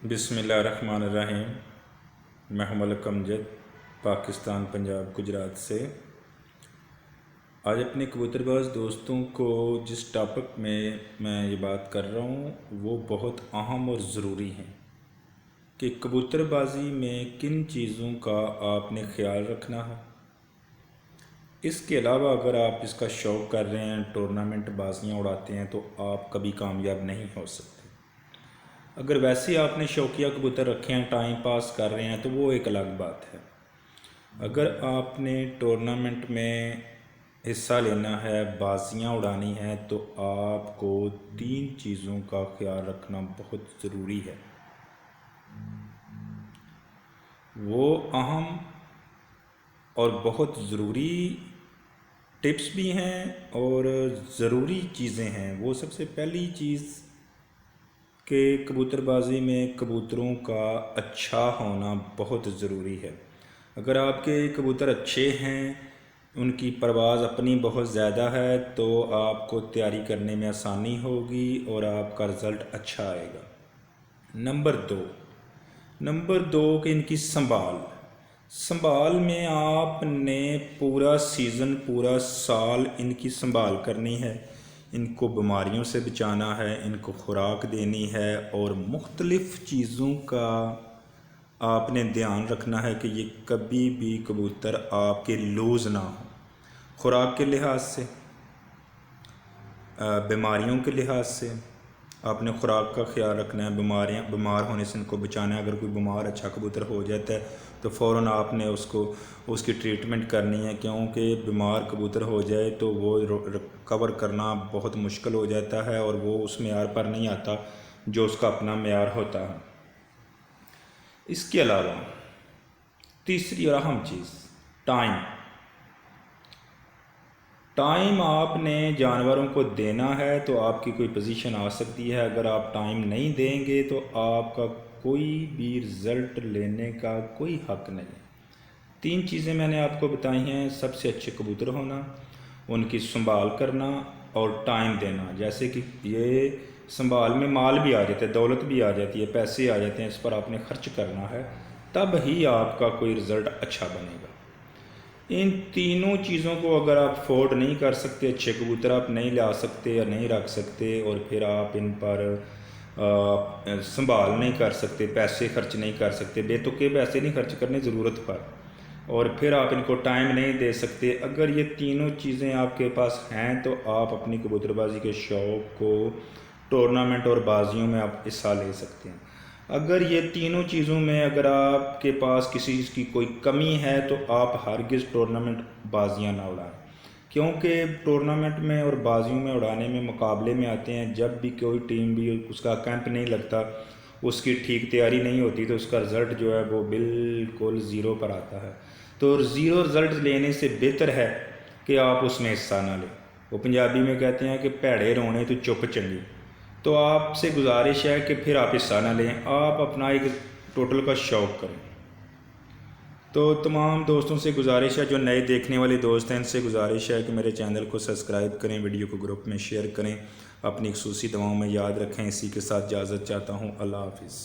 بسم اللہ الرحمن الرحیم۔ میں ہوں ملک امجد، پاکستان، پنجاب، گجرات سے۔ آج اپنے کبوتر باز دوستوں کو جس ٹاپک میں میں یہ بات کر رہا ہوں وہ بہت اہم اور ضروری ہیں کہ کبوتر بازی میں کن چیزوں کا آپ نے خیال رکھنا ہے۔ اس کے علاوہ اگر آپ اس کا شوق کر رہے ہیں، ٹورنامنٹ بازیاں اڑاتے ہیں، تو آپ کبھی کامیاب نہیں ہو سکتے۔ اگر ویسے آپ نے شوقیہ کبوتر رکھے ہیں، ٹائم پاس کر رہے ہیں، تو وہ ایک الگ بات ہے۔ اگر آپ نے ٹورنامنٹ میں حصہ لینا ہے، بازیاں اڑانی ہیں، تو آپ کو 3 چیزوں کا خیال رکھنا بہت ضروری ہے۔ وہ اہم اور بہت ضروری ٹپس بھی ہیں اور ضروری چیزیں ہیں۔ وہ سب سے پہلی چیز کہ کبوتر بازی میں کبوتروں کا اچھا ہونا بہت ضروری ہے۔ اگر آپ کے کبوتر اچھے ہیں، ان کی پرواز اپنی بہت زیادہ ہے، تو آپ کو تیاری کرنے میں آسانی ہوگی اور آپ کا رزلٹ اچھا آئے گا۔ نمبر دو کہ ان کی سنبھال میں آپ نے پورا سیزن، پورا سال ان کی سنبھال کرنی ہے۔ ان کو بیماریوں سے بچانا ہے، ان کو خوراک دینی ہے، اور مختلف چیزوں کا آپ نے دھیان رکھنا ہے کہ یہ کبھی بھی کبوتر آپ کے لوز نہ ہو۔ خوراک کے لحاظ سے، بیماریوں کے لحاظ سے آپ نے خوراک کا خیال رکھنا ہے، بیمار ہونے سے ان کو بچانا ہے۔ اگر کوئی بیمار اچھا کبوتر ہو جاتا ہے تو فوراً آپ نے اس کی ٹریٹمنٹ کرنی ہے، کیونکہ بیمار کبوتر ہو جائے تو وہ ریکور کرنا بہت مشکل ہو جاتا ہے اور وہ اس معیار پر نہیں آتا جو اس کا اپنا معیار ہوتا ہے۔ اس کے علاوہ تیسری اور اہم چیز ٹائم آپ نے جانوروں کو دینا ہے، تو آپ کی کوئی پوزیشن آ سکتی ہے۔ اگر آپ ٹائم نہیں دیں گے تو آپ کا کوئی بھی رزلٹ لینے کا کوئی حق نہیں۔ 3 چیزیں میں نے آپ کو بتائی ہیں: سب سے اچھے کبوتر ہونا، ان کی سنبھال کرنا اور ٹائم دینا۔ جیسے کہ یہ سنبھال میں مال بھی آ جاتا ہے، دولت بھی آ جاتی ہے، پیسے آ جاتے ہیں، اس پر آپ نے خرچ کرنا ہے، تب ہی آپ کا کوئی رزلٹ اچھا بنے گا۔ ان تینوں چیزوں کو اگر آپ افورڈ نہیں کر سکتے، اچھے کبوتر آپ نہیں لا سکتے یا نہیں رکھ سکتے، اور پھر آپ ان پر سنبھال نہیں کر سکتے، پیسے خرچ نہیں کر سکتے، بے تکے پیسے نہیں خرچ کرنے ضرورت پر، اور پھر آپ ان کو ٹائم نہیں دے سکتے، اگر یہ تینوں چیزیں آپ کے پاس ہیں تو آپ اپنی کبوتر بازی کے شوق کو ٹورنامنٹ اور بازیوں میں آپ حصہ لے سکتے ہیں۔ اگر یہ تینوں چیزوں میں اگر آپ کے پاس کسی چیز کی کوئی کمی ہے تو آپ ہرگز ٹورنامنٹ بازیاں نہ اڑائیں، کیونکہ ٹورنامنٹ میں اور بازیوں میں اڑانے میں مقابلے میں آتے ہیں، جب بھی کوئی ٹیم بھی اس کا کیمپ نہیں لگتا، اس کی ٹھیک تیاری نہیں ہوتی، تو اس کا رزلٹ جو ہے وہ بالکل 0 پر آتا ہے۔ تو 0 رزلٹ لینے سے بہتر ہے کہ آپ اس میں حصہ نہ لیں۔ وہ پنجابی میں کہتے ہیں کہ بھیڑے رونے تو چپ چنگی۔ تو آپ سے گزارش ہے کہ پھر آپ حصہ نہ لیں، آپ اپنا ایک ٹوٹل کا شوق کریں۔ تو تمام دوستوں سے گزارش ہے، جو نئے دیکھنے والے دوست ہیں، ان سے گزارش ہے کہ میرے چینل کو سبسکرائب کریں، ویڈیو کو گروپ میں شیئر کریں، اپنی خصوصی دعاؤں میں یاد رکھیں۔ اسی کے ساتھ اجازت چاہتا ہوں۔ اللہ حافظ۔